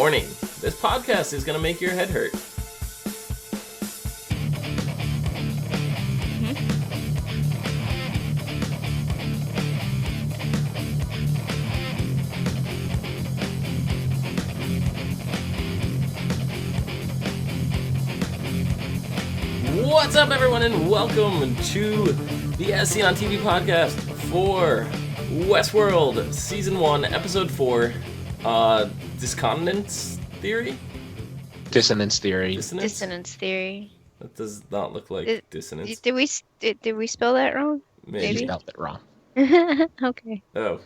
Warning, this podcast is going to make your head hurt. What's up, everyone, and welcome to the As Seen on TV podcast for Westworld, Season 1, Episode 4, Dissonance Theory? Dissonance Theory. Dissonance Theory. That does not look like dissonance. Did we spell that wrong? Maybe. You spelled it wrong. Okay. Oh.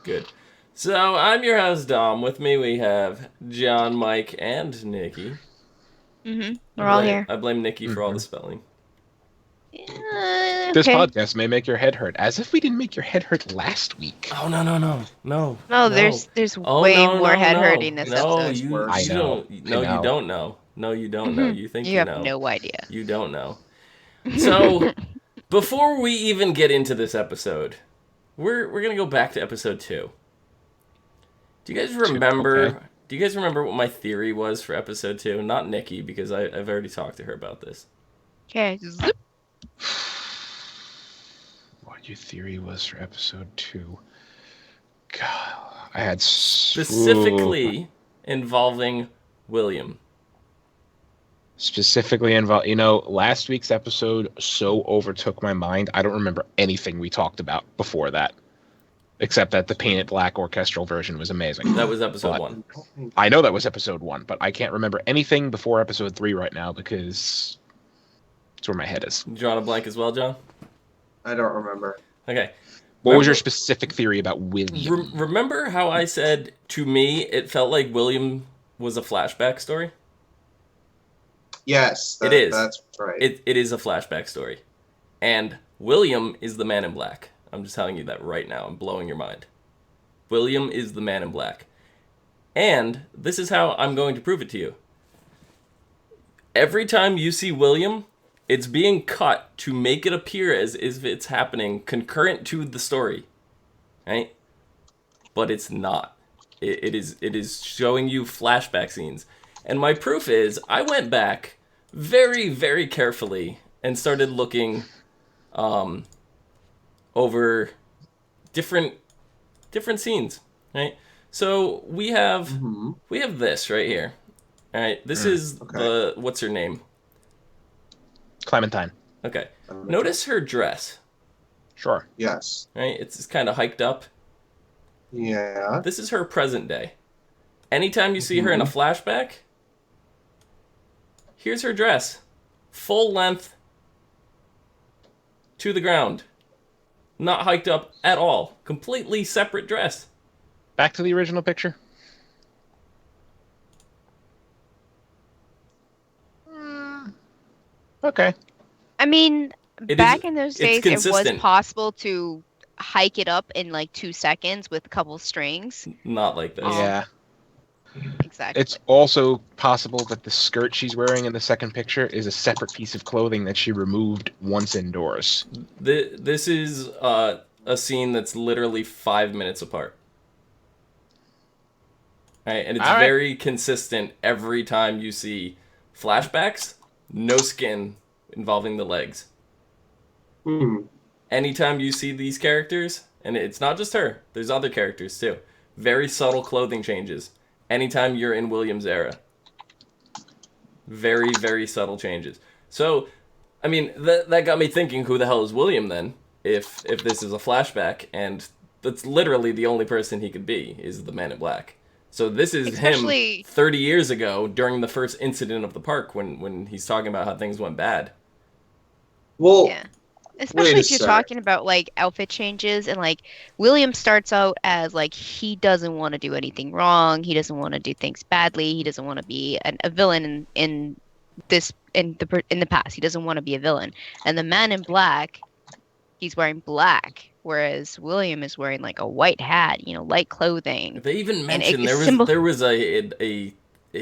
Good. So, I'm your host, Dom. With me we have John, Mike, and Nikki. Mm-hmm. We're all here. I blame Nikki for all the spelling. Okay. This podcast may make your head hurt, as if we didn't make your head hurt last week. Oh, no. No, there's way more head hurting this episode. You don't know. No, you don't know. You think you know. You have no idea. You don't know. So, before we even get into this episode, we're gonna go back to episode 2. Do you guys remember? Okay. Do you guys remember what my theory was for episode 2? Not Nikki, because I've already talked to her about this. Okay. Zip. What your theory was for episode 2? God, I had Specifically involving William. Specifically last week's episode so overtook my mind. I don't remember anything we talked about before that, except that the painted black orchestral version was amazing. That was episode 1. I know that was episode 1, but I can't remember anything before episode 3 right now because it's where my head is. You drawing a blank as well, John? I don't remember. Okay. What was your specific theory about William? Remember how I said, to me, it felt like William was a flashback story? Yes, it is. That's right. It is a flashback story. And William is the man in black. I'm just telling you that right now. I'm blowing your mind. William is the man in black. And this is how I'm going to prove it to you. Every time you see William, it's being cut to make it appear as if it's happening concurrent to the story. Right? But it's not. It is showing you flashback scenes. And my proof is, I went back very, very carefully and started looking over different scenes, right? So we have this right here. All right, this is the, what's her name? Clementine. Okay. Notice her dress. Sure. Yes. Right? It's kind of hiked up. Yeah. This is her present day. Anytime you see her in a flashback, here's her dress. Full length to the ground. Not hiked up at all. Completely separate dress. Back to the original picture. Okay. I mean, back in those days, it was consistent. possible to hike it up in like 2 seconds with a couple strings. Not like this. Yeah. Exactly. It's also possible that the skirt she's wearing in the second picture is a separate piece of clothing that she removed once indoors. This is a scene that's literally 5 minutes apart. Right, and it's very consistent every time you see flashbacks, no skin involving the legs. Anytime you see these characters, and it's not just her, there's other characters too, very subtle clothing changes. Anytime you're in William's era. Very, very subtle changes. So, I mean, that got me thinking, who the hell is William then? If this is a flashback, and that's literally the only person he could be, is the man in black. So this is him 30 years ago, during the first incident of the park, when he's talking about how things went bad. Well, yeah. Especially if you're talking about, like, outfit changes, and, like, William starts out as, like, he doesn't want to do anything wrong, he doesn't want to do things badly, he doesn't want to be a villain in the past, he doesn't want to be a villain. And the man in black, he's wearing black, whereas William is wearing, like, a white hat, light clothing. They even mentioned there was a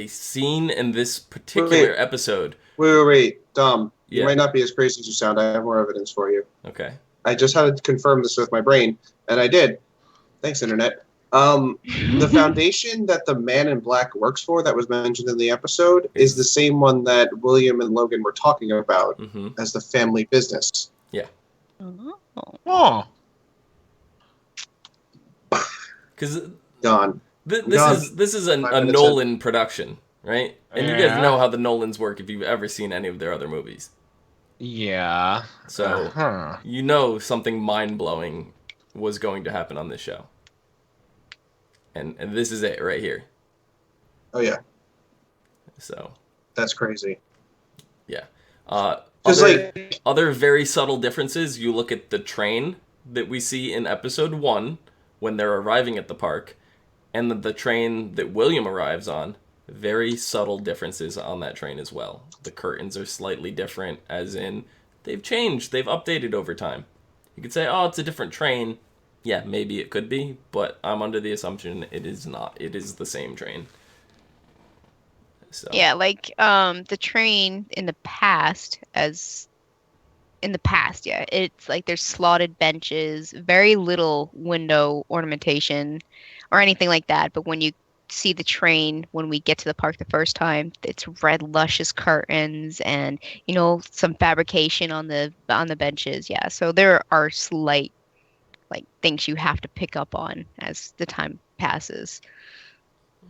scene in this particular episode. Wait, Dom. You might not be as crazy as you sound. I have more evidence for you. Okay. I just had to confirm this with my brain, and I did. Thanks, Internet. The foundation that the Man in Black works for, that was mentioned in the episode, is the same one that William and Logan were talking about as the family business. Yeah. Oh. Because Gone. This is a Nolan production, right? And you guys know how the Nolans work if you've ever seen any of their other movies. Yeah. So you know something mind-blowing was going to happen on this show. And this is it right here. Oh, yeah. So. That's crazy. Yeah. Other very subtle differences, you look at the train that we see in episode 1 when they're arriving at the park, and the train that William arrives on, very subtle differences on that train as well. The curtains are slightly different, as in, they've changed, they've updated over time. You could say, oh, it's a different train. Yeah, maybe it could be, but I'm under the assumption it is not. It is the same train. So. Yeah, like the train in the past, it's like there's slotted benches, very little window ornamentation or anything like that. But when you see the train, when we get to the park the first time, it's red luscious curtains and, you know, some fabrication on the benches. Yeah, so there are slight like things you have to pick up on as the time passes.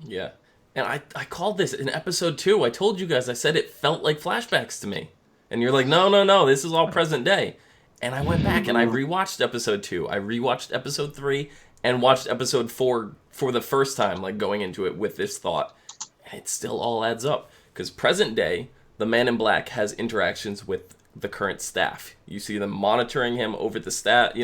Yeah. And I called this in episode 2. I told you guys, I said it felt like flashbacks to me. And you're like, no, this is all present day. And I went back and I rewatched episode 2. I rewatched episode 3 and watched episode 4 for the first time, like going into it with this thought. And it still all adds up. Because present day, the Man in Black has interactions with the current staff. You see them monitoring him over the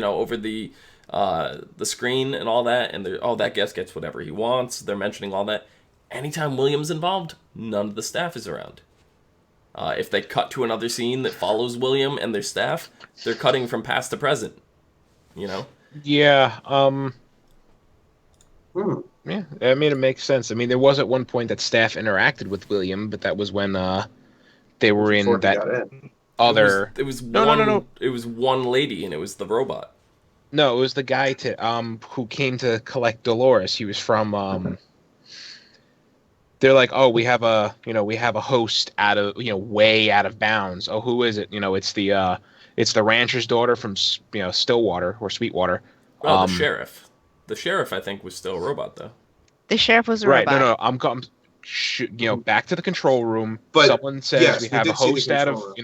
over the screen and all that, and that guest gets whatever he wants. They're mentioning all that. Anytime William's involved, none of the staff is around. If they cut to another scene that follows William and their staff, they're cutting from past to present. You know? Yeah. Yeah, I mean, it makes sense. I mean, there was at one point that staff interacted with William, but that was when they were in that other. It was no. It was one lady, and it was the robot. No, it was the guy who came to collect Dolores. He was from. They're like, oh, we have a host out of way out of bounds. Oh, who is it? It's the rancher's daughter from Stillwater or Sweetwater. Oh, the sheriff. The sheriff, I think, was still a robot though. The sheriff was a robot. Right? No. I'm back to the control room. But someone says we have a host out of we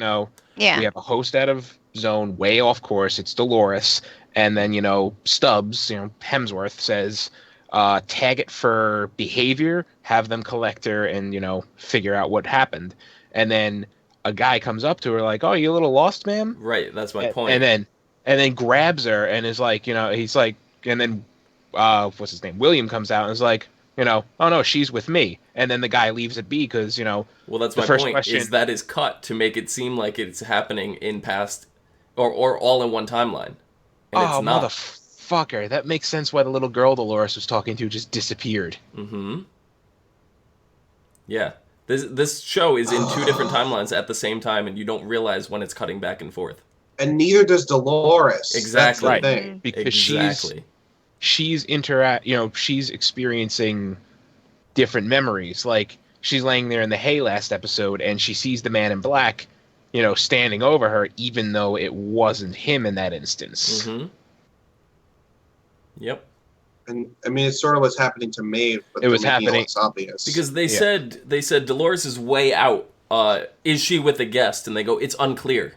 have a host out of zone, way off course. It's Dolores, and then Stubbs, Hemsworth says, tag it for behavior, have them collect her, and figure out what happened. And then a guy comes up to her like, "Oh, you a little lost, ma'am?" Right, that's my point. And then grabs her and is like, he's like, and then what's his name? William comes out and is like, oh no, she's with me. And then the guy leaves it be because well, that's my point. Is that is cut to make it seem like it's happening in past or all in one timeline, and it's not. Motherfucker, that makes sense why the little girl Dolores was talking to just disappeared. Mm-hmm. Yeah, this show is in 2 different timelines at the same time, and you don't realize when it's cutting back and forth. And neither does Dolores. Exactly. That's the thing. Because she's experiencing different memories. Like, she's laying there in the hay last episode, and she sees the Man in Black, standing over her, even though it wasn't him in that instance. Mm-hmm. Yep. And I mean, it's sort of what's happening to Maeve, but it was happening. It's obvious because they said Dolores is way out. Is she with a guest? And they go, it's unclear.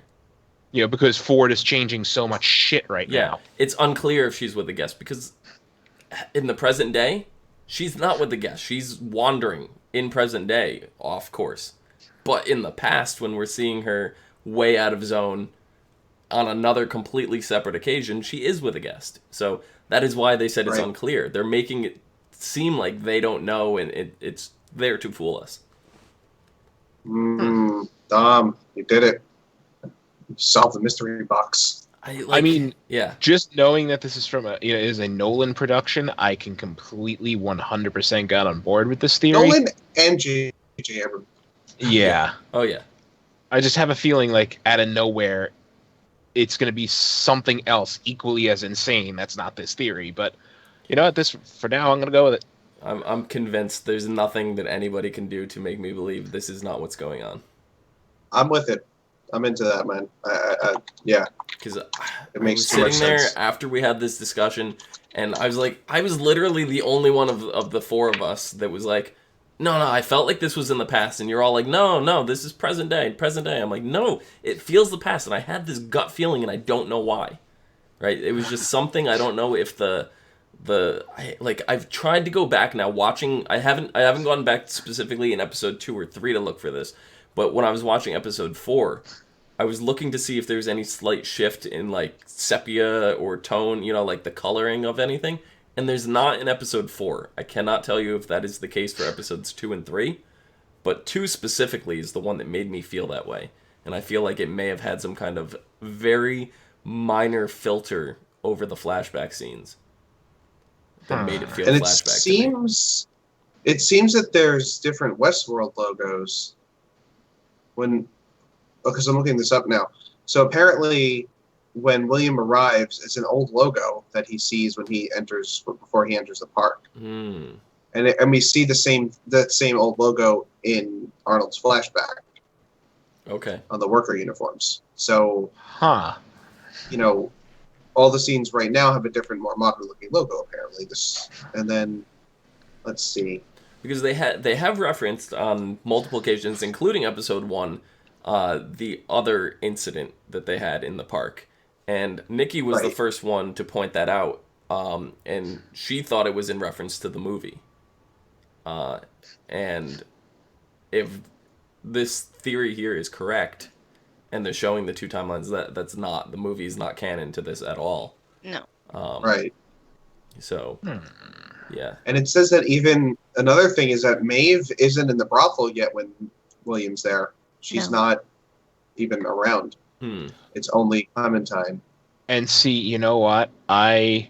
Because Ford is changing so much shit right now. It's unclear if she's with a guest because in the present day, she's not with the guest. She's wandering in present day off course. But in the past, when we're seeing her way out of zone on another completely separate occasion, she is with a guest. So that is why they said it's unclear. They're making it seem like they don't know, and it's there to fool us. Dom, you did it. You solved the mystery box. I mean, just knowing that this is from is a Nolan production, I can completely 100% get on board with this theory. Nolan and J.J. Abrams. Yeah. Oh yeah. I just have a feeling like out of nowhere, it's going to be something else equally as insane. That's not this theory, but You know what? For now, I'm gonna go with it. I'm convinced there's nothing that anybody can do to make me believe this is not what's going on. I'm with it. I'm into that, man. Yeah. Because I was sitting there after we had this discussion, and I was literally the only one of the four of us that was like, no, I felt like this was in the past, and you're all like, no, this is present day. I'm like, no, it feels the past, and I had this gut feeling, and I don't know why. Right? It was just something. I don't know if I've tried to go back now watching. I haven't gone back specifically in episode 2 or 3 to look for this, but when I was watching episode 4, I was looking to see if there's any slight shift in like sepia or tone, like the coloring of anything, and there's not in episode 4. I cannot tell you if that is the case for episodes 2 and 3, but 2 specifically is the one that made me feel that way, and I feel like it may have had some kind of very minor filter over the flashback scenes that made it feel flashback. It seems that there's different Westworld logos because I'm looking this up now. So apparently when William arrives, it's an old logo that he sees before he enters the park. And we see that same old logo in Arnold's flashback. Okay. On the worker uniforms. So all the scenes right now have a different, more modern-looking logo, apparently. And then, let's see. Because they have referenced on multiple occasions, including episode 1, the other incident that they had in the park. And Nikki was the first one to point that out, and she thought it was in reference to the movie. And if this theory here is correct, and they're showing the 2 timelines, that's not, the movie is not canon to this at all. No. Right. So, yeah. And it says that even another thing is that Maeve isn't in the brothel yet when William's there. She's not even around. It's only Clementine. And see, you know what? I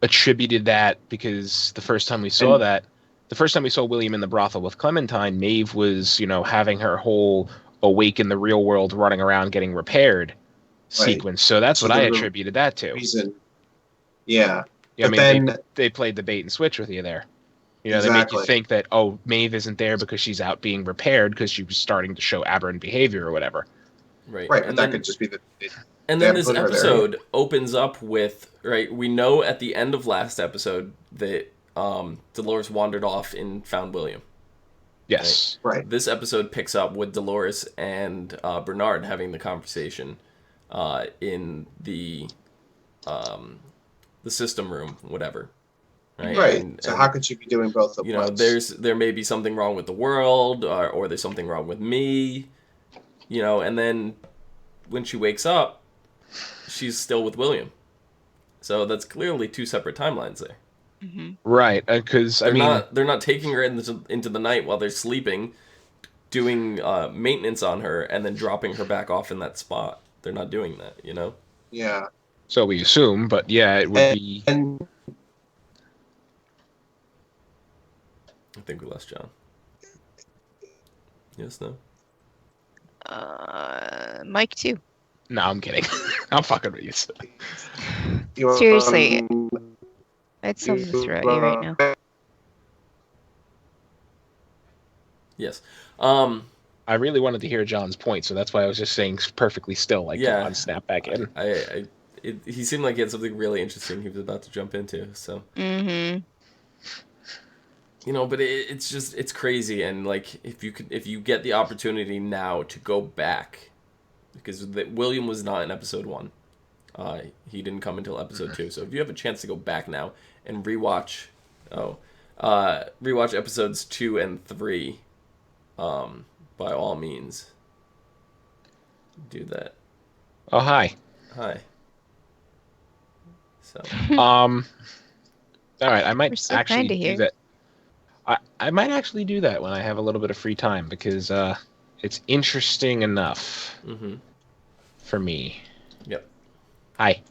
attributed that because the first time we saw William in the brothel with Clementine, Maeve was, having her whole awake in the real world, running around getting repaired sequence. So that's what I attributed that to. Reason. Yeah. I mean, they played the bait and switch with you there. They make you think that, Maeve isn't there because she's out being repaired because she was starting to show aberrant behavior or whatever. Right. But that could just be and then this episode opens up with, we know at the end of last episode that Dolores wandered off and found William. Yes. Right. This episode picks up with Dolores and Bernard having the conversation in the system room, whatever. Right. So how could she be doing both at once? There may be something wrong with the world, or there's something wrong with me, and then when she wakes up, she's still with William. So that's clearly 2 separate timelines there. Mm-hmm. Right, because they're not taking her into the night while they're sleeping, doing maintenance on her, and then dropping her back off in that spot. They're not doing that, Yeah. So we assume, but yeah, it would be. And I think we lost John. Yes, no. Mike too. No, I'm kidding. I'm fucking with you. Seriously. I had something to throw at you right now. Yes. I really wanted to hear John's point, so that's why I was just saying perfectly still, come on, snap back in. He seemed like he had something really interesting he was about to jump into, so. Mm-hmm. But it's crazy, and if you get the opportunity now to go back, because William was not in episode 1. He didn't come until episode 2. So if you have a chance to go back now and rewatch episodes 2 and 3, by all means, do that. Oh, hi. Hi. So. All right. I might actually do that. I might actually do that when I have a little bit of free time because it's interesting enough for me. Yep. Hi.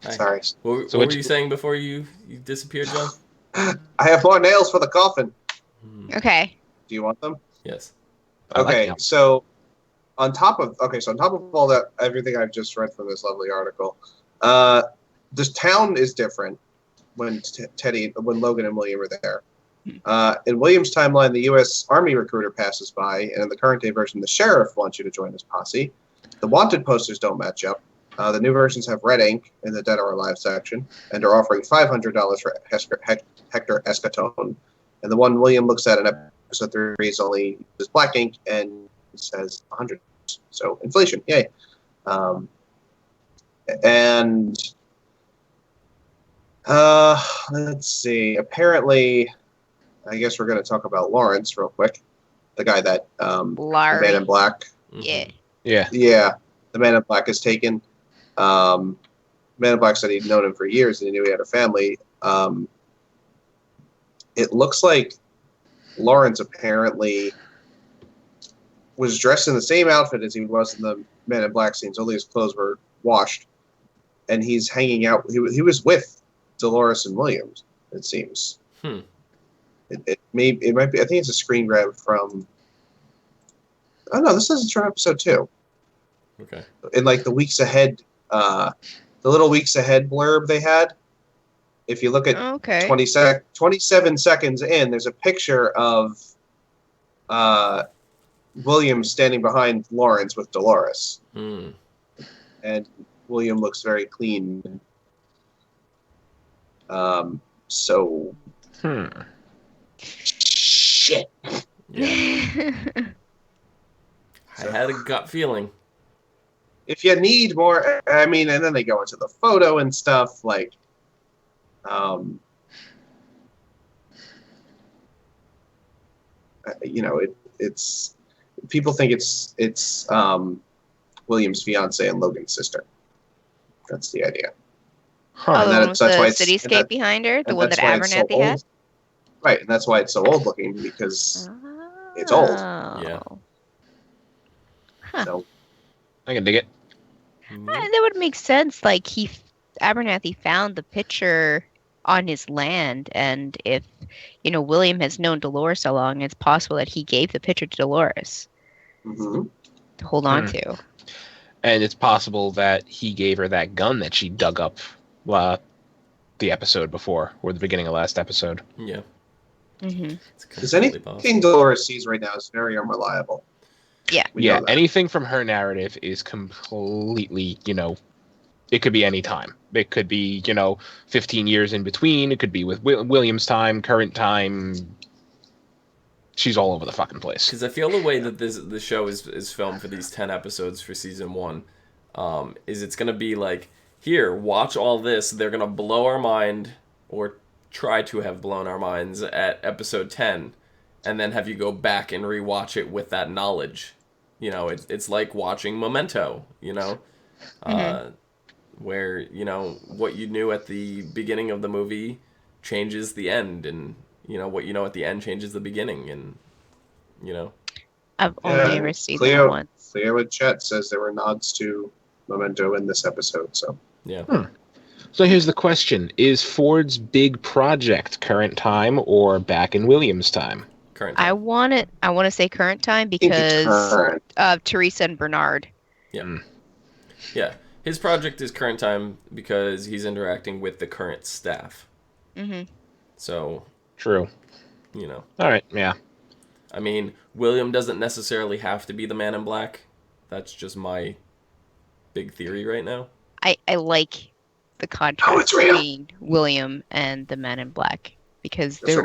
Sorry. What were you saying before you disappeared, John? I have more nails for the coffin. Okay. Do you want them? Yes. Okay. So on top of all that, everything I've just read from this lovely article, this town is different. when Logan and William are there. In William's timeline, the U.S. Army recruiter passes by, and in the current day version, the sheriff wants you to join his posse. The wanted posters don't match up. The new versions have red ink in the Dead or Alive section, and are offering $500 for Hector Escatone. And the one William looks at in episode 3 is only this black ink and says 100. So inflation, yay. Let's see. Apparently, I guess we're going to talk about Lawrence real quick. The guy that the Man in Black. Yeah. The Man in Black is taken. Man in Black said he'd known him for years and he knew he had a family. It looks like Lawrence apparently was dressed in the same outfit as he was in the Man in Black scenes, only his clothes were washed. And he's hanging out. He was with Dolores and Williams, it seems. It might be. I think it's a screen grab from. Oh no, this is from episode 2. Okay. In like the weeks ahead, the little weeks ahead blurb they had. If you look at 27 seconds in, there's a picture of William standing behind Lawrence with Dolores, and William looks very clean. Shit. Yeah. I had a gut feeling. If you need more, I mean, and then they go into the photo and stuff like, it's people think it's William's fiance and Logan's sister. That's the idea. Oh, the one with the cityscape behind her, the one that Abernathy had. Right, and that's why it's so old looking, because it's old. Yeah. Huh. So I can dig it. That would make sense. Like Abernathy found the picture on his land, and if William has known Dolores so long, it's possible that he gave the picture to Dolores to hold on to. And it's possible that he gave her that gun that she dug up the episode before, or the beginning of last episode. Yeah. Because anything Dolores sees right now is very unreliable. Yeah. Anything from her narrative is completely, it could be any time. It could be, 15 years in between. It could be with William's time, current time. She's all over the fucking place. Because I feel the way that the show is filmed for these 10 episodes for season 1, is it's going to be like, here, watch all this. They're going to blow our mind, or try to have blown our minds at episode 10, and then have you go back and rewatch it with that knowledge. It's like watching Memento, where, what you knew at the beginning of the movie changes the end, and, what you know at the end changes the beginning, and, I've only ever seen that once. Cleo in chat says there were nods to Memento in this episode, so. Yeah. So here's the question. Is Ford's big project current time or back in Williams' time? Current time. I want to say current time because of Teresa and Bernard. Yeah. Yeah. His project is current time because he's interacting with the current staff. So. True. All right, yeah. I mean, William doesn't necessarily have to be the Man in Black. That's just my big theory right now. I like the contrast between William and the Man in Black, because they're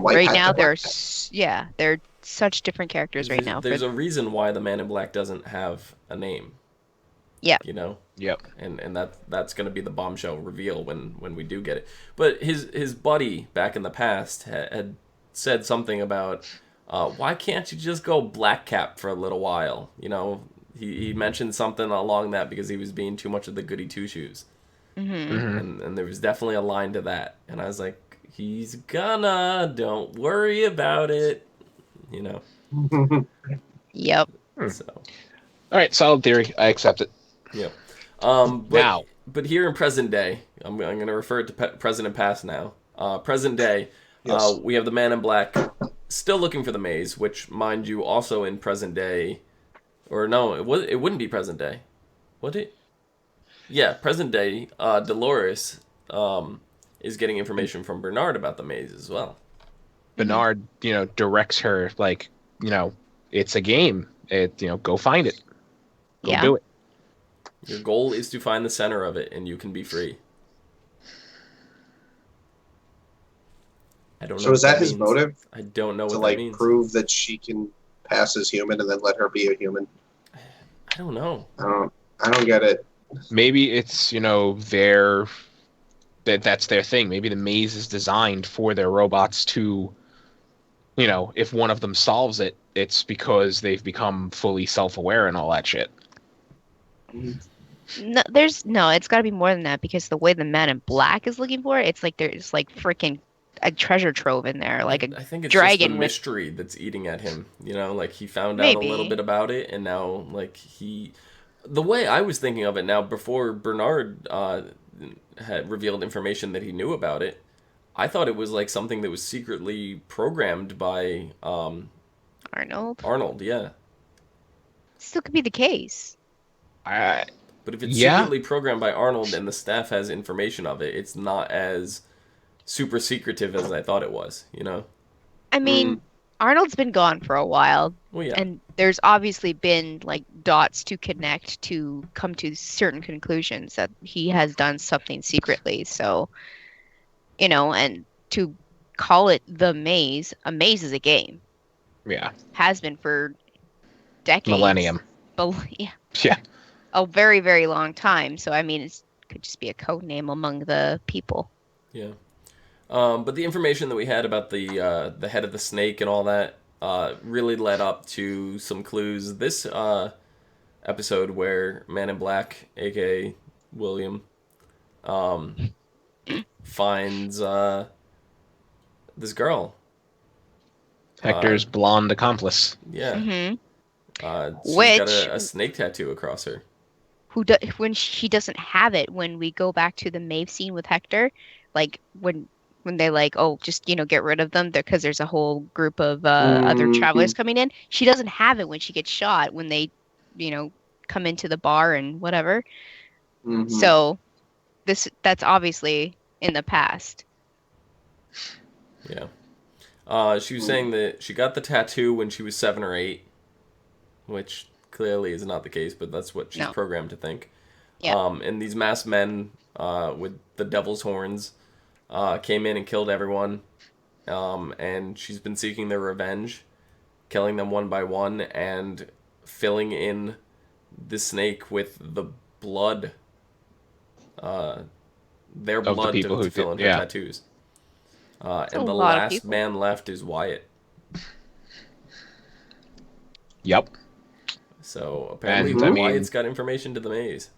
such different characters right now. There's a reason why the Man in Black doesn't have a name. Yeah. Yep. And that's going to be the bombshell reveal when we do get it. But his buddy back in the past had said something about why can't you just go Black Cap for a little while? He mentioned something along that because he was being too much of the goody two-shoes. And there was definitely a line to that. And I was like, he's gonna, don't worry about it. Yep. So. All right, solid theory. I accept it. Yep. But here in present day, I'm going to refer to present and past now. Present day, we have the Man in Black still looking for the maze, which, mind you, also in present day. Or no, it wouldn't be present day. Would it? Yeah, present day, Dolores is getting information from Bernard about the maze as well. Bernard, directs her like, it's a game. Go find it. Go do it. Your goal is to find the center of it, and you can be free. I don't know. So is that his motive? I don't know what that means. To prove that she can pass as human and then let her be a human. I don't know. I don't get it. Maybe it's that's their thing. Maybe the maze is designed for their robots to, if one of them solves it, it's because they've become fully self-aware and all that shit. No, it's got to be more than that, because the way the Man in Black is looking for it, it's like there's like freaking a treasure trove in there, like I think it's dragon just the mystery that's eating at him. Like he found out a little bit about it, and now like the way I was thinking of it now, before Bernard had revealed information that he knew about it, I thought it was like something that was secretly programmed by Arnold. Arnold, yeah. Still could be the case. But if it's secretly programmed by Arnold and the staff has information of it, it's not as super secretive as I thought it was, I mean, Arnold's been gone for a while. Well, yeah. And there's obviously been like dots to connect to come to certain conclusions that he has done something secretly. So, and to call it the maze, a maze is a game. Yeah. Has been for decades. Millennium. Yeah. A very, very long time. So, I mean, it could just be a code name among the people. Yeah. But the information that we had about the head of the snake and all that really led up to some clues this episode where Man in Black, aka William, finds this girl. Hector's blonde accomplice. Yeah. Mm-hmm. She's Which got a snake tattoo across her. When she doesn't have it, when we go back to the Maeve scene with Hector, like when they like, oh, just, get rid of them because there's a whole group of other travelers coming in. She doesn't have it when she gets shot, when they, come into the bar and whatever. Mm-hmm. So that's obviously in the past. Yeah. She was saying that she got the tattoo when she was 7 or 8, which clearly is not the case, but that's what she's programmed to think. Yeah. And these masked men with the devil's horns came in and killed everyone, and she's been seeking their revenge, killing them one by one, and filling in the snake with the blood, their blood to fill in her tattoos. And the last man left is Wyatt. Yep. So apparently Wyatt's got information to the maze.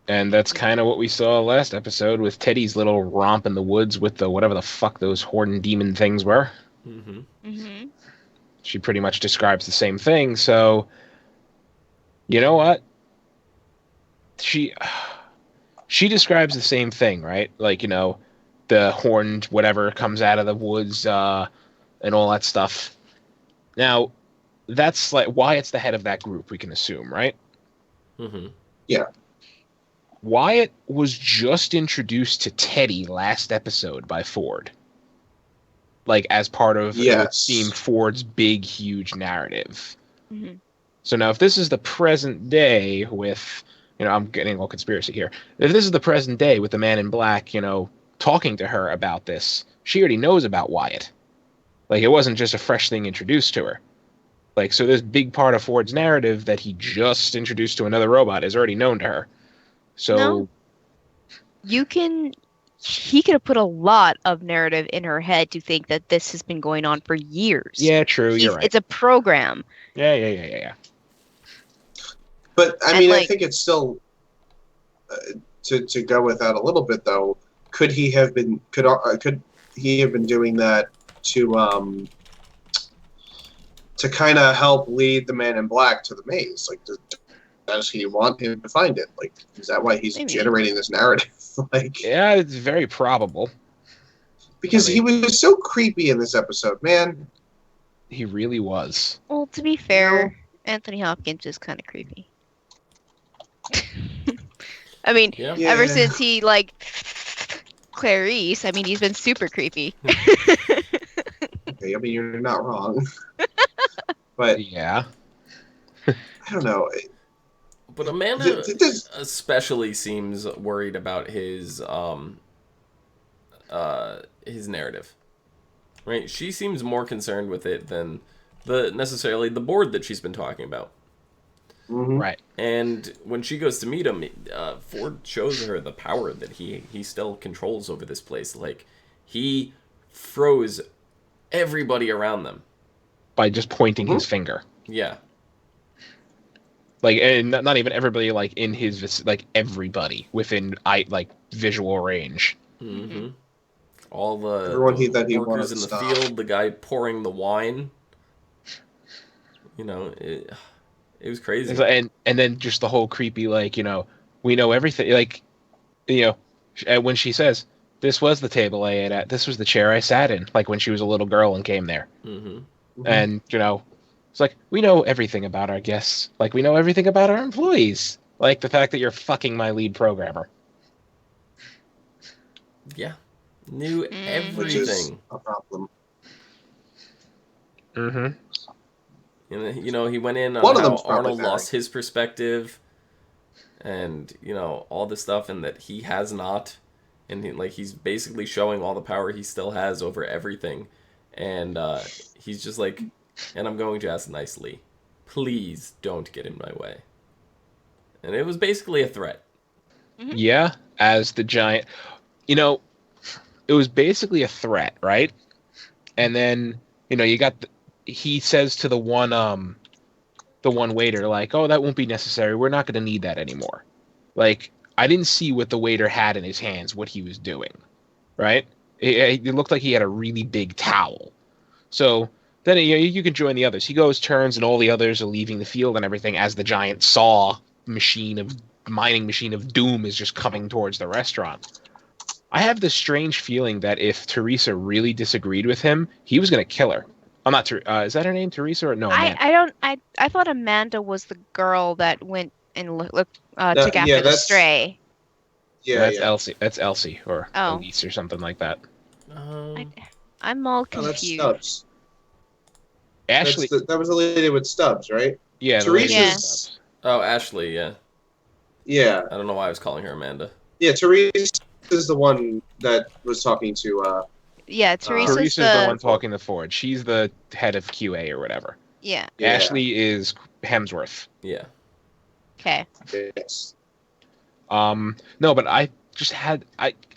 And that's kind of what we saw last episode with Teddy's little romp in the woods with the whatever the fuck those horde demon things were. Mm-hmm. Mm-hmm. She pretty much describes the same thing. So, you know what? She describes the same thing, right? Like, the horned whatever comes out of the woods and all that stuff. Now, that's like Wyatt's the head of that group, we can assume, right? Mm-hmm. Yeah. Wyatt was just introduced to Teddy last episode by Ford. Like, as part of seeing Ford's big, huge narrative. Mm-hmm. So now, if this is the present day with, I'm getting a little conspiracy here. If this is the present day with the Man in Black, talking to her about this, she already knows about Wyatt. Like, it wasn't just a fresh thing introduced to her. Like, so this big part of Ford's narrative that he just introduced to another robot is already known to her. So he could have put a lot of narrative in her head to think that this has been going on for years. Yeah, true. You're right. It's a program. Yeah. But I mean, I think it's still to go with that a little bit though. Could he have been doing that to kind of help lead the Man in Black to the maze? Like, does he want him to find it? Like, is that why he's generating this narrative? Like, yeah, it's very probable. Because he was so creepy in this episode, man. He really was. Well, to be fair, Anthony Hopkins is kind of creepy. I mean, ever since he Clarice. I mean, he's been super creepy. Okay, I mean, you're not wrong. But yeah. I don't know. But Amanda especially seems worried about his narrative. Right? She seems more concerned with it than necessarily the board that she's been talking about. Mm-hmm. Right. And when she goes to meet him, Ford shows her the power that he still controls over this place. Like, he froze everybody around them by just pointing his finger. Yeah. Like, and not even everybody, like, in his, like, everybody within, visual range. Mm-hmm. All the workers in the field, the guy pouring the wine. You know, it was crazy. And then just the whole creepy, like, you know, we know everything. Like, you know, when she says, this was the table I ate at, this was the chair I sat in, like when she was a little girl and came there. Mm-hmm. And, you know, it's like, we know everything about our guests. Like, we know everything about our employees. Like, the fact that you're fucking my lead programmer. Yeah. Knew everything. Which is a problem. Mm-hmm. And, you know, he went in on how Arnold lost his perspective and, you know, all this stuff, and that he has not. And, he's basically showing all the power he still has over everything. And he's just like, and I'm going to ask nicely, please don't get in my way. And it was basically a threat. Mm-hmm. Yeah, as the giant... You know, it was basically a threat, right? And then, you know, you got... he says to the one waiter, like, oh, that won't be necessary. We're not going to need that anymore. Like, I didn't see what the waiter had in his hands, what he was doing, right? It looked like he had a really big towel. So then, you know, you can join the others. He goes, turns, and all the others are leaving the field and everything as the giant mining machine of doom is just coming towards the restaurant. I have this strange feeling that if Teresa really disagreed with him, he was going to kill her. I'm not. Is that her name, Teresa, or no? Amanda? I thought Amanda was the girl that went and took after the stray. Yeah, that's Elsie. That's Elsie or Elise or something like that. I'm all confused. That's Stubbs. Ashley. That was the lady with Stubbs, right? Yeah. Teresa's. Oh, Ashley. Yeah. Yeah. I don't know why I was calling her Amanda. Yeah, Teresa is the one that was talking to. Yeah, Teresa's the one talking to Ford. She's the head of QA or whatever. Yeah. Ashley is Hemsworth. Yeah. Okay. Yes. No, but I just had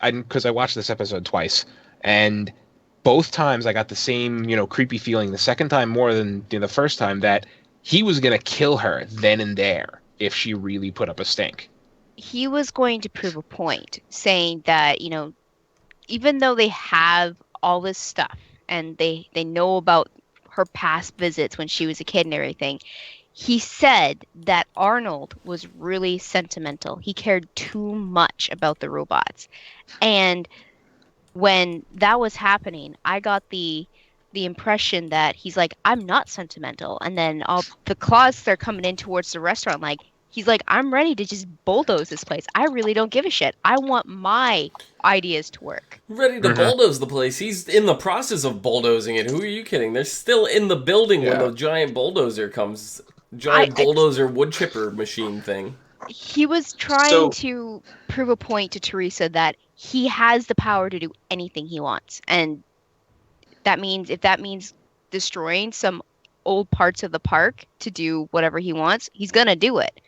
because I watched this episode twice, and both times I got the same, you know, creepy feeling. The second time more than the first time, that he was gonna kill her then and there if she really put up a stink. He was going to prove a point, saying that, you know, even though they have all this stuff and they know about her past visits when she was a kid and everything, he said that Arnold was really sentimental. He cared too much about the robots. And when that was happening, I got the impression that he's like, I'm not sentimental. And then all the claws start coming in towards the restaurant, like, he's like, I'm ready to just bulldoze this place. I really don't give a shit. I want my ideas to work. Ready to bulldoze the place. He's in the process of bulldozing it. Who are you kidding? They're still in the building when the giant bulldozer comes. Bulldozer wood chipper machine thing. He was trying to prove a point to Teresa that he has the power to do anything he wants. And if that means destroying some old parts of the park to do whatever he wants, he's going to do it.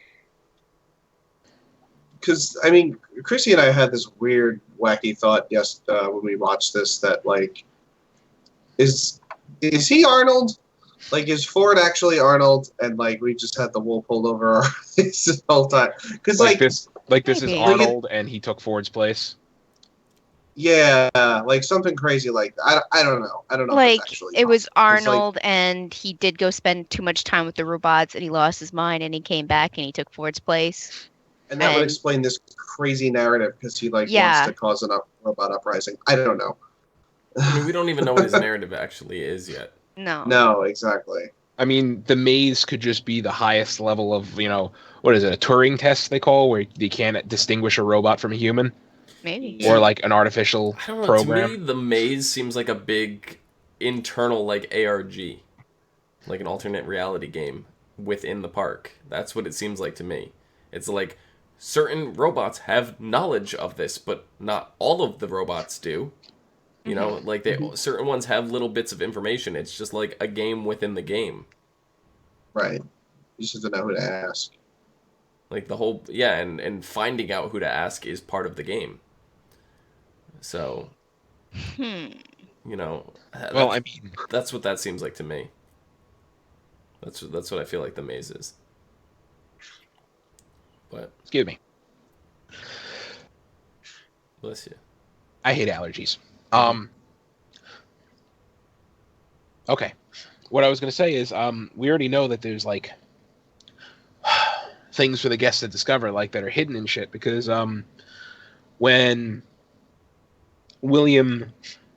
Because, I mean, Chrissy and I had this weird, wacky thought when we watched this that, like, is he Arnold? Like, is Ford actually Arnold? And, like, we just had the wool pulled over our face the whole time. Because, this is Arnold and he took Ford's place? Yeah, like something crazy like that. I don't know. I don't know. Like, it was Arnold and he did go spend too much time with the robots and he lost his mind and he came back and he took Ford's place. And that would explain this crazy narrative because he wants to cause a robot uprising. I don't know. I mean, we don't even know what his narrative actually is yet. No, exactly. I mean, the maze could just be the highest level of, you know, what is it, a Turing test they call, where you can't distinguish a robot from a human? Maybe. Or like an artificial I don't know, program. to me, the maze seems like a big internal like ARG, like an alternate reality game within the park. That's what it seems like to me. It's like certain robots have knowledge of this, but not all of the robots do. You know, like certain ones have little bits of information. It's just like a game within the game. Right. You just have to know who to ask. Like the whole, yeah, and finding out who to ask is part of the game. So, you know, well, I mean, that's what that seems like to me. That's what I feel like the maze is. But excuse me. Bless you. I hate allergies. Okay. What I was going to say is, we already know that there's like things for the guests to discover, like that are hidden and shit. Because when William,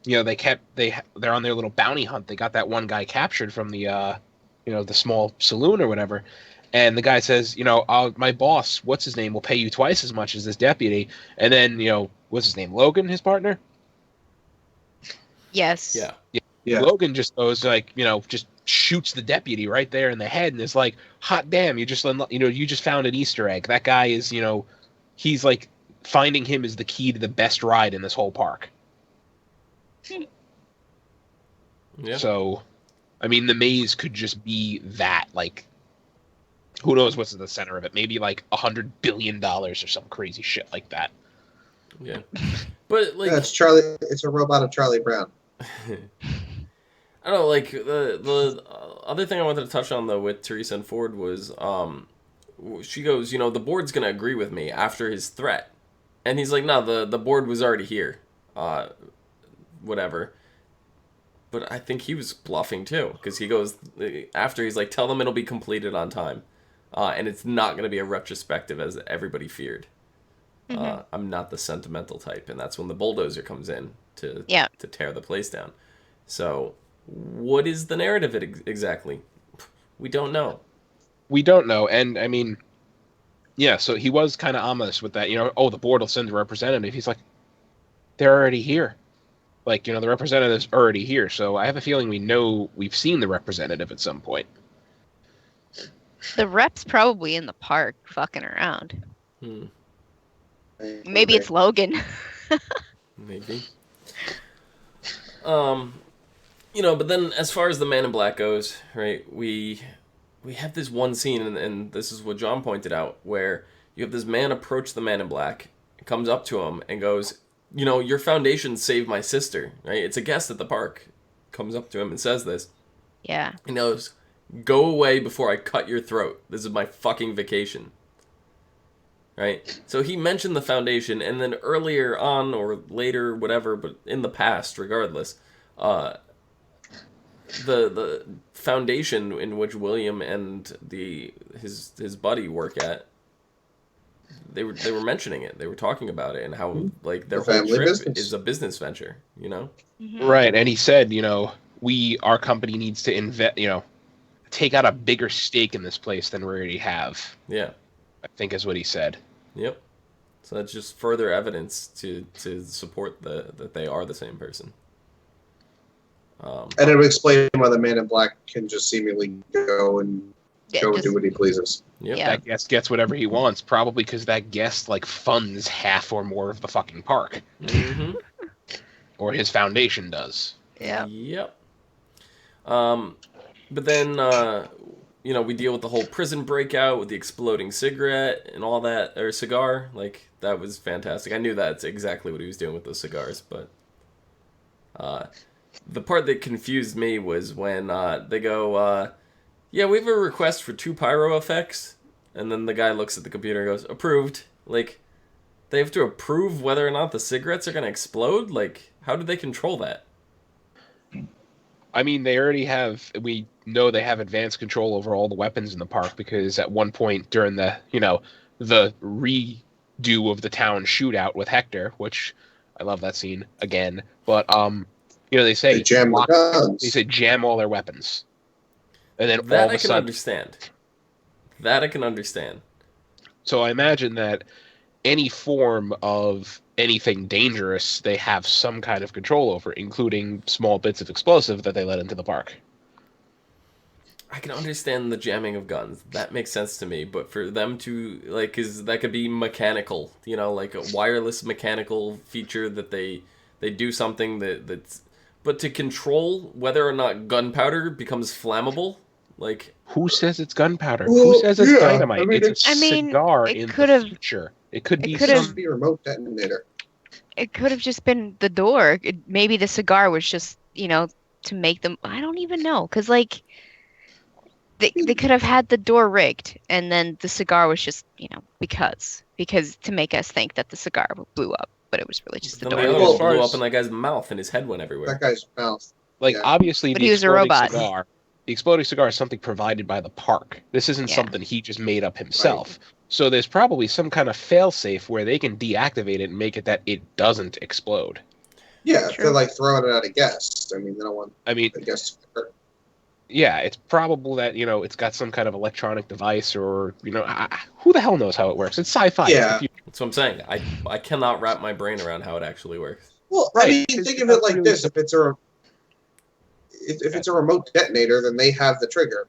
you know, they're on their little bounty hunt. They got that one guy captured from the the small saloon or whatever. And the guy says, you know, my boss, what's his name, will pay you twice as much as this deputy. And then, you know, what's his name, Logan, his partner? Yes. Yeah. Logan just goes like, you know, just shoots the deputy right there in the head, and it's like, hot damn, you just found an Easter egg. That guy is, you know, he's like, finding him is the key to the best ride in this whole park. Yeah. So, I mean, the maze could just be that, like, who knows what's at the center of it? Maybe like $100 billion or some crazy shit like that. Yeah, but like, it's Charlie. It's a robot of Charlie Brown. I don't know, like the other thing I wanted to touch on though with Teresa and Ford was she goes, you know, the board's gonna agree with me after his threat, and he's like, no, the board was already here, whatever. But I think he was bluffing too, because he goes after he's like, tell them it'll be completed on time, and it's not gonna be a retrospective as everybody feared. I'm not the sentimental type, and that's when the bulldozer comes in to tear the place down. So, what is the narrative exactly? We don't know. We don't know, and I mean, yeah. So he was kind of ominous with that. You know, oh, the board will send a representative. He's like, they're already here. Like, you know, the representative's already here. So I have a feeling we've seen the representative at some point. The rep's probably in the park, fucking around. Maybe it's Logan. Maybe. You know, but then as far as the Man in Black goes, right, we have this one scene, and this is what John pointed out, where you have this man approach the Man in Black, comes up to him, and goes, you know, your foundation saved my sister, right? It's a guest at the park. Comes up to him and says this. Yeah. He knows, go away before I cut your throat. This is my fucking vacation. Right? So he mentioned the foundation, and then earlier on, or later, whatever, but in the past, regardless, the foundation in which William and his buddy work at, they were mentioning it. They were talking about it, and how like their whole trip is a business venture, you know? Right, and he said, you know, our company needs to invest, you know, take out a bigger stake in this place than we already have. Yeah. I think is what he said. Yep. So that's just further evidence to support that they are the same person. And it would explain why the Man in Black can just seemingly go and do what he pleases. Yep. Yeah. That guest gets whatever he wants, probably because that guest like funds half or more of the fucking park. Or his foundation does. Yeah. Yep. But then you know, we deal with the whole prison breakout with the exploding cigarette and all that, or cigar. Like, that was fantastic. I knew that's exactly what he was doing with those cigars, but the part that confused me was when they go, yeah, we have a request for 2 pyro effects, and then the guy looks at the computer and goes, approved. Like, they have to approve whether or not the cigarettes are going to explode? Like, how do they control that? I mean, they already have, we know they have advanced control over all the weapons in the park, because at one point during the, you know, the redo of the town shootout with Hector, which I love that scene again, but, you know, they say, they jam the guns. They say jam all their weapons. And then that all of a I can sudden, understand. That I can understand. So I imagine that any form of anything dangerous they have some kind of control over, including small bits of explosive that they let into the park. I can understand the jamming of guns. That makes sense to me. But for them to, like, because that could be mechanical, you know, like a wireless mechanical feature that they do something that's... But to control whether or not gunpowder becomes flammable, like... Who says it's gunpowder? Well, Who says it's yeah, dynamite? I mean, it's a cigar in the future. It could be be a remote detonator. It could have just been the door. Maybe the cigar was just, you know, to make them... I don't even know. Because, like, they could have had the door rigged, and then the cigar was just, you know, because to make us think that the cigar blew up. But it was really just the door. The other one blew up in that guy's mouth, and his head went everywhere. That guy's mouth. Like, obviously, but he was a robot. The exploding cigar is something provided by the park. This isn't something he just made up himself. Right. So there's probably some kind of fail-safe where they can deactivate it and make it that it doesn't explode. Yeah, if they're like throwing it at a guest. I mean, they don't want the guest to hurt. Yeah, it's probable that, you know, it's got some kind of electronic device or, you know, who the hell knows how it works? It's sci-fi. Yeah. That's what I'm saying. I cannot wrap my brain around how it actually works. Well, I mean, think of it like this. If it's a remote detonator, then they have the trigger,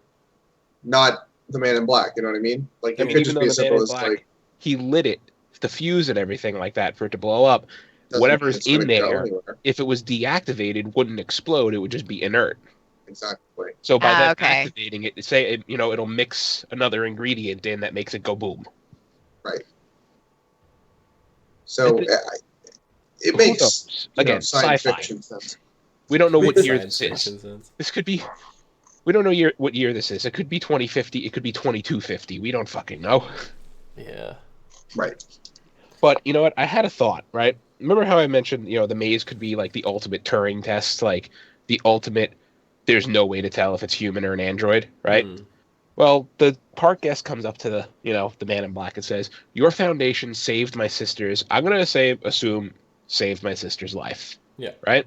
not the Man in Black. You know what I mean? Like, it could just be as simple as, like... He lit it, the fuse and everything like that for it to blow up. Whatever's in there, if it was deactivated, wouldn't explode. It would just be inert. Exactly. So by them activating it, you know, it'll mix another ingredient in that makes it go boom. Right. So it makes science fiction sense. We don't know what year this is. This could be. We don't know what year this is. It could be 2050. It could be 2250. We don't fucking know. Yeah. Right. But you know what? I had a thought. Right. Remember how I mentioned, you know, the maze could be like the ultimate Turing test, like the ultimate. There's no way to tell if it's human or an android, right? Mm. Well, the park guest comes up to the Man in Black and says, "Your foundation saved my sister's." I'm gonna assume saved my sister's life. Yeah. Right.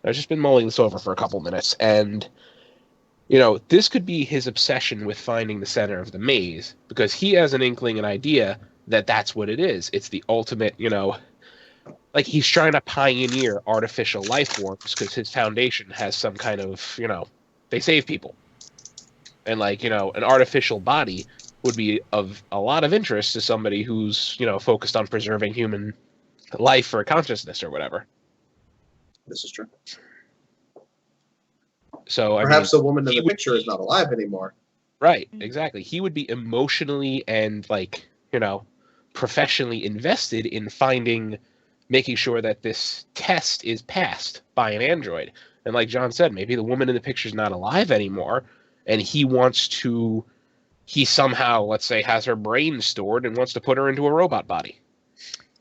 I've just been mulling this over for a couple minutes, and you know, this could be his obsession with finding the center of the maze because he has an inkling, an idea that that's what it is. It's the ultimate, you know. Like, he's trying to pioneer artificial life forms because his foundation has some kind of, you know, they save people. And, like, you know, an artificial body would be of a lot of interest to somebody who's, you know, focused on preserving human life or consciousness or whatever. This is true. So, perhaps the woman in the picture is not alive anymore. Right, exactly. He would be emotionally and, like, you know, professionally invested in making sure that this test is passed by an android. And like John said, maybe the woman in the picture is not alive anymore, and he somehow, let's say, has her brain stored and wants to put her into a robot body.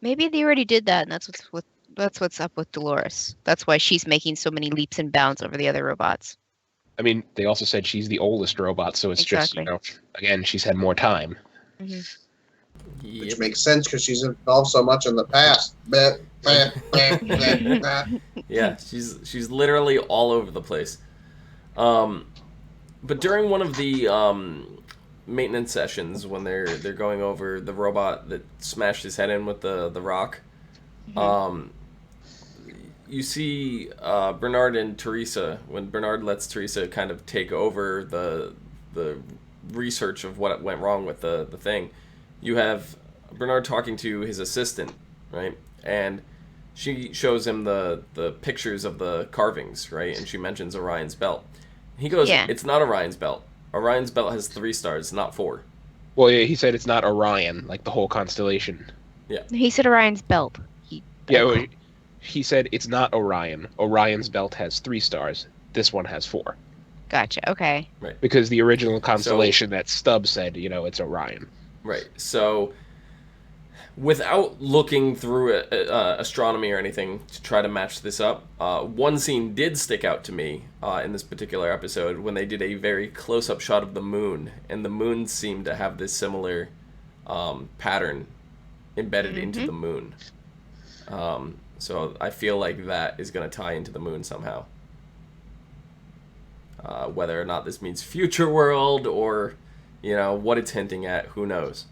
Maybe they already did that, and that's what's up with Dolores. That's why she's making so many leaps and bounds over the other robots. I mean, they also said she's the oldest robot, so it's just, you know, again, she's had more time. Mm-hmm. Which makes sense because she's involved so much in the past. Yeah, she's literally all over the place. But during one of the maintenance sessions, when they're going over the robot that smashed his head in with the rock, you see Bernard and Teresa, when Bernard lets Teresa kind of take over the research of what went wrong with the thing. You have Bernard talking to his assistant, right? And she shows him the pictures of the carvings, right? And she mentions Orion's belt. He goes, It's not Orion's belt. Orion's belt has 3 stars, not 4. Well, yeah, he said it's not Orion, like the whole constellation. Yeah. He said Orion's belt. He said it's not Orion. Orion's belt has 3 stars. This one has 4. Gotcha. Okay. Right. Because the original constellation that Stubbs said, you know, it's Orion. Right. So, without looking through astronomy or anything to try to match this up, one scene did stick out to me in this particular episode when they did a very close-up shot of the moon, and the moon seemed to have this similar pattern embedded into the moon. So I feel like that is going to tie into the moon somehow. Whether or not this means future world or, you know, what it's hinting at, who knows?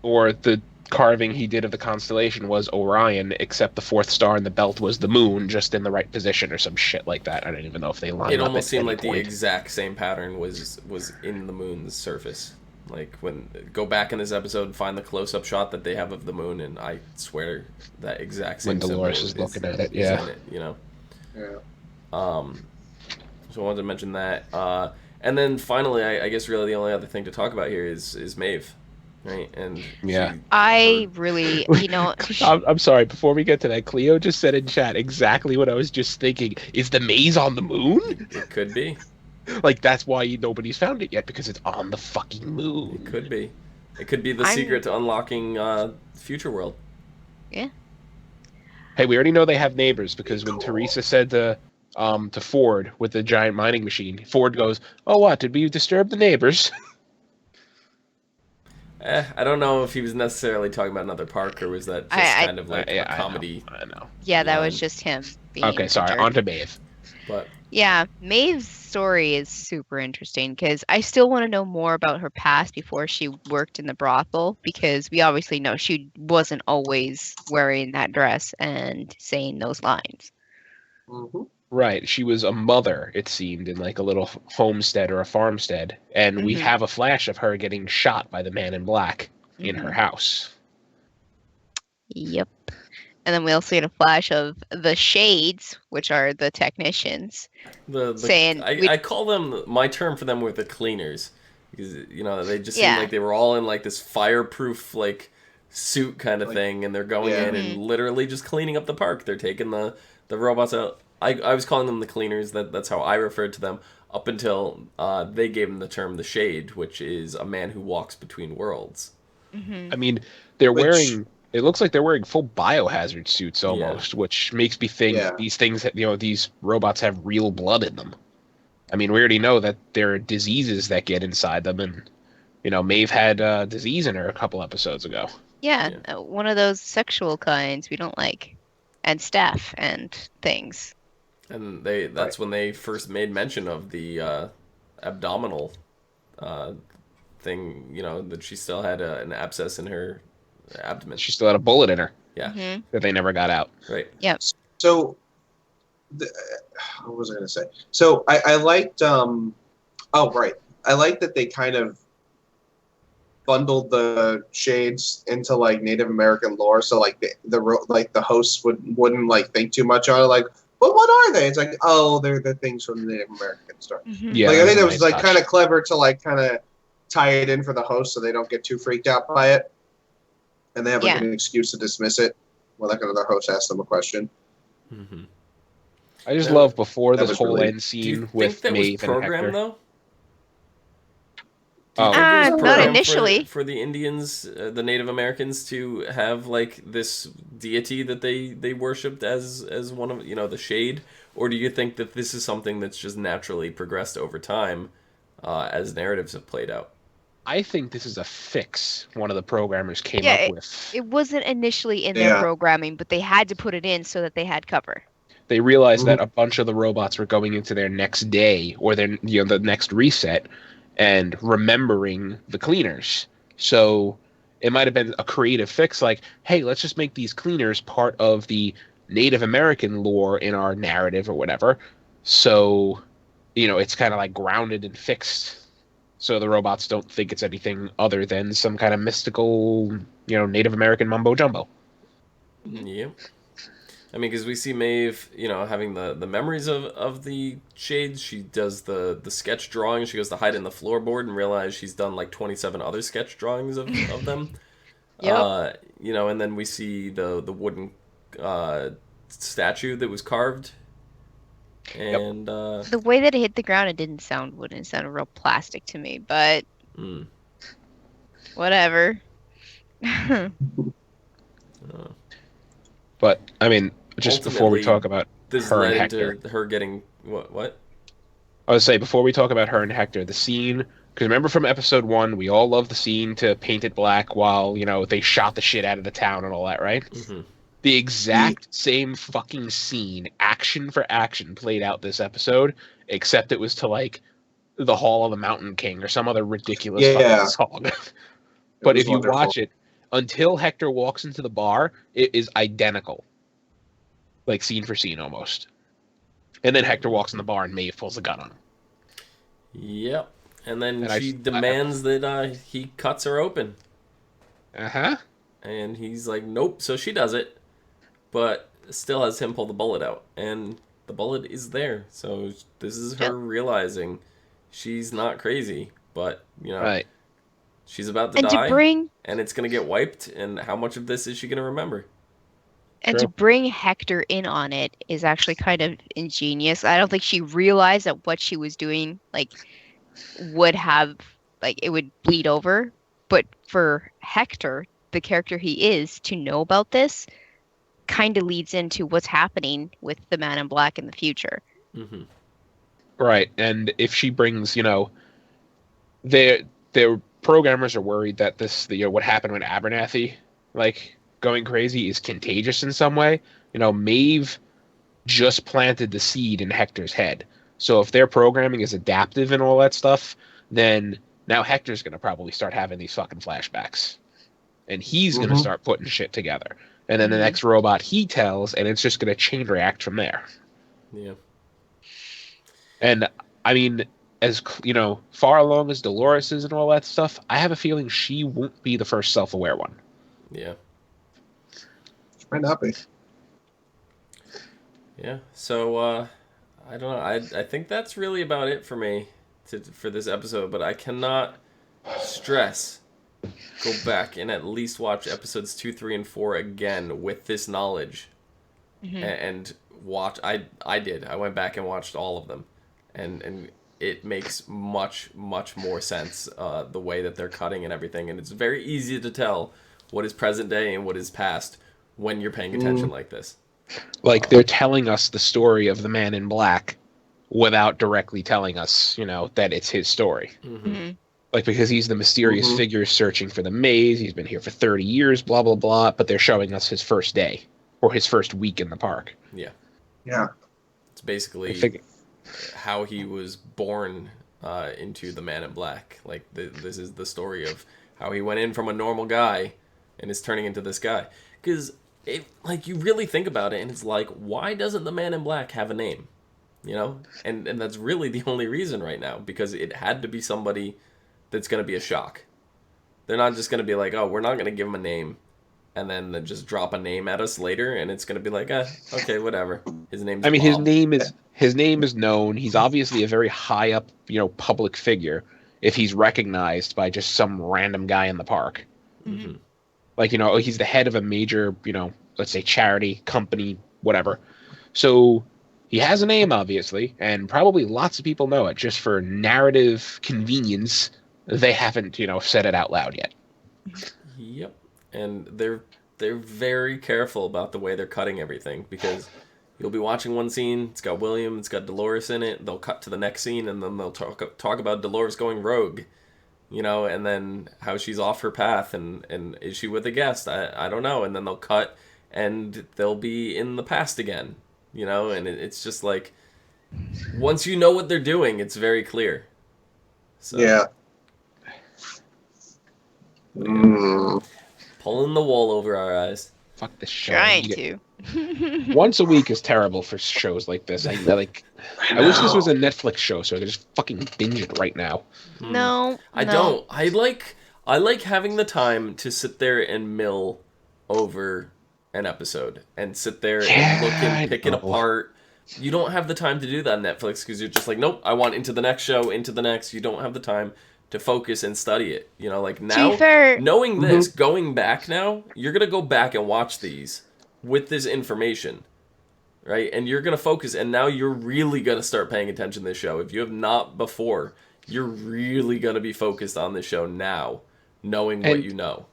Or the carving he did of the constellation was Orion, except the fourth star in the belt was the moon, just in the right position or some shit like that. I don't even know if they lined up. It almost seemed like point. The exact same pattern was in the moon's surface. Like, go back in this episode and find the close-up shot that they have of the moon, and I swear that exact same when Dolores is looking at it, in it, you know. Yeah. So I wanted to mention that, and then finally, I guess really the only other thing to talk about here is Maeve, right? And yeah, I really, you know, I'm sorry. Before we get to that, Cleo just said in chat exactly what I was just thinking. Is the maze on the moon? It could be. Like, that's why nobody's found it yet, because it's on the fucking moon. It could be. It could be the secret to unlocking Future World. Yeah. Hey, we already know they have neighbors, because when Teresa said to Ford with the giant mining machine, Ford goes, "Oh, what? Did we disturb the neighbors?" I don't know if he was necessarily talking about another park, or was that just kind of like a comedy? I know. Yeah, that was just him being okay, sorry. On to Maeve. But yeah, Maeve's story is super interesting because I still want to know more about her past before she worked in the brothel, because we obviously know she wasn't always wearing that dress and saying those lines. Mm-hmm. Right. She was a mother, it seemed, in like a little homestead or a farmstead. And we have a flash of her getting shot by the man in black in her house. Yep. And then we also get a flash of the Shades, which are the technicians, saying... I call them... My term for them were the cleaners. Because, you know, they just seemed like they were all in, like, this fireproof, like, suit kind of thing. And they're going in and literally just cleaning up the park. They're taking the robots out. I was calling them the cleaners. That's how I referred to them. Up until they gave them the term the Shade, which is a man who walks between worlds. Mm-hmm. I mean, they're wearing... It looks like they're wearing full biohazard suits almost, which makes me think these things, these robots have real blood in them. I mean, we already know that there are diseases that get inside them, and, you know, Maeve had a disease in her a couple episodes ago. Yeah, one of those sexual kinds we don't like, and staph and things. And that's when they first made mention of the abdominal thing, you know, that she still had an abscess in her abdomen. She still had a bullet in her. Yeah. That they never got out. Right. Yep. So, what was I going to say? So I liked. I liked that they kind of bundled the Shades into like Native American lore. So like the hosts wouldn't like think too much on it. Like, well, what are they? It's like, oh, they're the things from the Native American story. Mm-hmm. Yeah. Like I think it was like kind of clever to like kind of tie it in for the host so they don't get too freaked out by it. And they have like an excuse to dismiss it when like another host asks them a question. Mm-hmm. I just love before this whole really, end scene with Maeve and Hector. Though? Not initially. For the Indians, the Native Americans, to have like this deity that they worshipped as one of, you know, the Shade, or do you think that this is something that's just naturally progressed over time as narratives have played out? I think this is a fix one of the programmers came up with. It wasn't initially in their programming, but they had to put it in so that they had cover. They realized that a bunch of the robots were going into their next day or their the next reset and remembering the cleaners. So it might have been a creative fix like, hey, let's just make these cleaners part of the Native American lore in our narrative or whatever. So, you know, it's kind of like grounded and fixed. So the robots don't think it's anything other than some kind of mystical, you know, Native American mumbo jumbo. Yeah. I mean, because we see Maeve, you know, having the memories of the Shades. She does the sketch drawing. She goes to hide in the floorboard and realize she's done like 27 other sketch drawings of them. Yep. You know, and then we see the wooden statue that was carved. And the way that it hit the ground, it didn't sound wooden. It sounded real plastic to me, but whatever. But I mean, just ultimately, before we talk about this her led and Hector, into her getting what? I would say before we talk about her and Hector, the scene. Because remember from episode 1, we all love the scene to paint it black while, you know, they shot the shit out of the town and all that, right? Mm-hmm. The exact same fucking scene, action for action, played out this episode, except it was to, like, the Hall of the Mountain King or some other ridiculous fucking song. But if you watch it, until Hector walks into the bar, it is identical. Like, scene for scene, almost. And then Hector walks in the bar and Maeve pulls a gun on him. Yep. And then she demands that he cuts her open. Uh-huh. And he's like, nope. So she does it, but still has him pull the bullet out. And the bullet is there. So this is her realizing she's not crazy, but, you know, right. She's about to die, and it's going to get wiped, and how much of this is she going to remember? And to bring Hector in on it is actually kind of ingenious. I don't think she realized that what she was doing, like, would have, like, it would bleed over. But for Hector, the character he is, to know about this kind of leads into what's happening with the Man in Black in the future. Mm-hmm. Right, and if she brings, you know, their programmers are worried that this, you know, what happened with Abernathy, like, going crazy is contagious in some way. You know, Maeve just planted the seed in Hector's head. So if their programming is adaptive and all that stuff, then now Hector's going to probably start having these fucking flashbacks. And he's going to start putting shit together. And then the next robot he tells, and it's just going to chain react from there. Yeah. And, I mean, as, you know, far along as Dolores is and all that stuff, I have a feeling she won't be the first self-aware one. Yeah. She might not be. Yeah, so, I don't know. I think that's really about it for me for this episode, but I cannot stress go back and at least watch episodes 2, 3, and 4 again with this knowledge. And watch. I did. I went back and watched all of them. And it makes much, much more sense, the way that they're cutting and everything. And it's very easy to tell what is present day and what is past when you're paying attention like this. Like, they're telling us the story of the Man in Black without directly telling us, you know, that it's his story. Like, because he's the mysterious figure searching for the maze, he's been here for 30 years, blah, blah, blah, but they're showing us his first day, or his first week in the park. Yeah. Yeah. It's basically how he was born into the Man in Black. Like, this is the story of how he went in from a normal guy and is turning into this guy. Because, like, you really think about it, and it's like, why doesn't the Man in Black have a name? You know? And that's really the only reason right now, because it had to be somebody that's going to be a shock. They're not just going to be like, oh, we're not going to give him a name, and then they just drop a name at us later, and it's going to be like, okay, whatever. His name's Bob. his name is known. He's obviously a very high up, you know, public figure if he's recognized by just some random guy in the park. Like, you know, he's the head of a major, you know, let's say charity, company, whatever. So he has a name, obviously, and probably lots of people know it. Just for narrative convenience, they haven't, you know, said it out loud yet. Yep. And they're very careful about the way they're cutting everything, because you'll be watching one scene, it's got William, it's got Dolores in it, they'll cut to the next scene, and then they'll talk about Dolores going rogue, you know, and then how she's off her path, and is she with a guest? I don't know. And then they'll cut, and they'll be in the past again, you know, and it's just like, once you know what they're doing, it's very clear. So, yeah. Pulling the wool over our eyes. Fuck this show. Trying to. Once a week is terrible for shows like this. I wish this was a Netflix show so I could just fucking binge it right now. No, I don't. I like having the time to sit there and mill over an episode and sit there and look and pick it apart. You don't have the time to do that on Netflix because you're just like, nope, I want into the next show, into the next. You don't have the time to focus and study it. You know, like now, knowing this, going back now, you're going to go back and watch these with this information, right? And you're going to focus, and now you're really going to start paying attention to this show. If you have not before, you're really going to be focused on this show now, knowing what you know.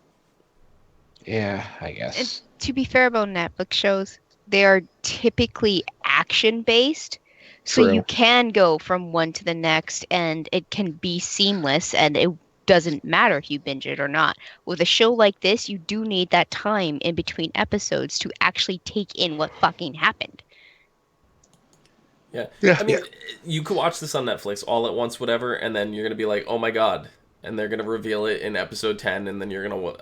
Yeah, I guess. And to be fair about Netflix shows, they are typically action-based. So you can go from one to the next, and it can be seamless, and it doesn't matter if you binge it or not. With a show like this, you do need that time in between episodes to actually take in what fucking happened. Yeah. I mean, you could watch this on Netflix all at once, whatever, and then you're going to be like, oh my god, and they're gonna reveal it in episode 10, and then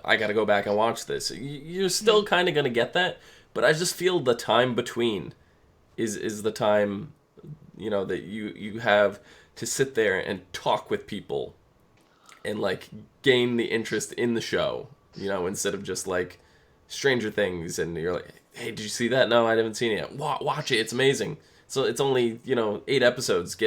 I gotta go back and watch this. You're still kind of gonna get that, but I just feel the time between is the time, that you have to sit there and talk with people and like gain the interest in the show, instead of just like Stranger Things, and you're like, hey, did you see that? No, I haven't seen it yet. Watch it, it's amazing. So it's only 8 episodes.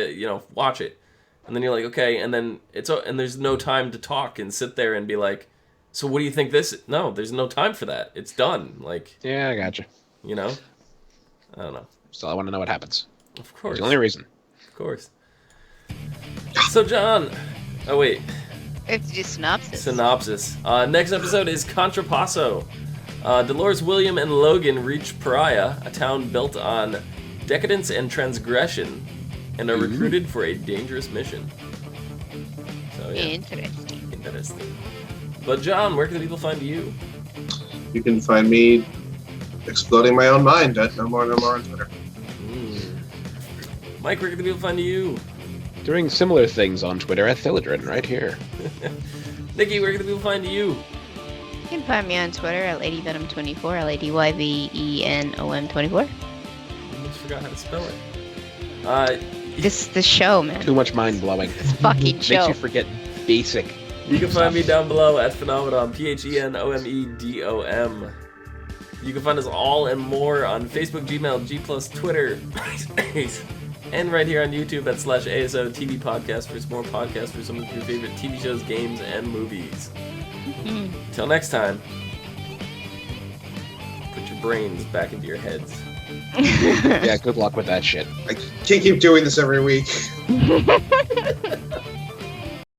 Watch it, and then you're like, okay, and then and there's no time to talk and sit there and be like, so what do you think this? No, there's no time for that. It's done. Like, yeah, I gotcha. I don't know. So I want to know what happens. Of course. It's the only reason. Of course. So John, oh wait. We have to do synopsis. Next episode is Contrapasso. Dolores, William, and Logan reach Pariah, a town built on decadence and transgression, and are recruited for a dangerous mission. So, yeah. Interesting. But John, where can the people find you? You can find me exploding my own mind at No More on Twitter. Mike, where can the people find you? Doing similar things on Twitter at Thilladrin, right here. Nikki, where can the people find you? You can find me on Twitter at LadyVenom24, LadyYvenom24. I almost forgot how to spell it. This is the show, man. Too much mind blowing. This fucking show. Makes you forget basic. You can find me down below at Phenomenon, PHENOMEDOM. You can find us all and more on Facebook, Gmail, G+, Twitter, and right here on YouTube at /ASOTV podcast for some more podcasts for some of your favorite TV shows, games, and movies. Till next time, put your brains back into your heads. Yeah, good luck with that shit. I can't keep doing this every week.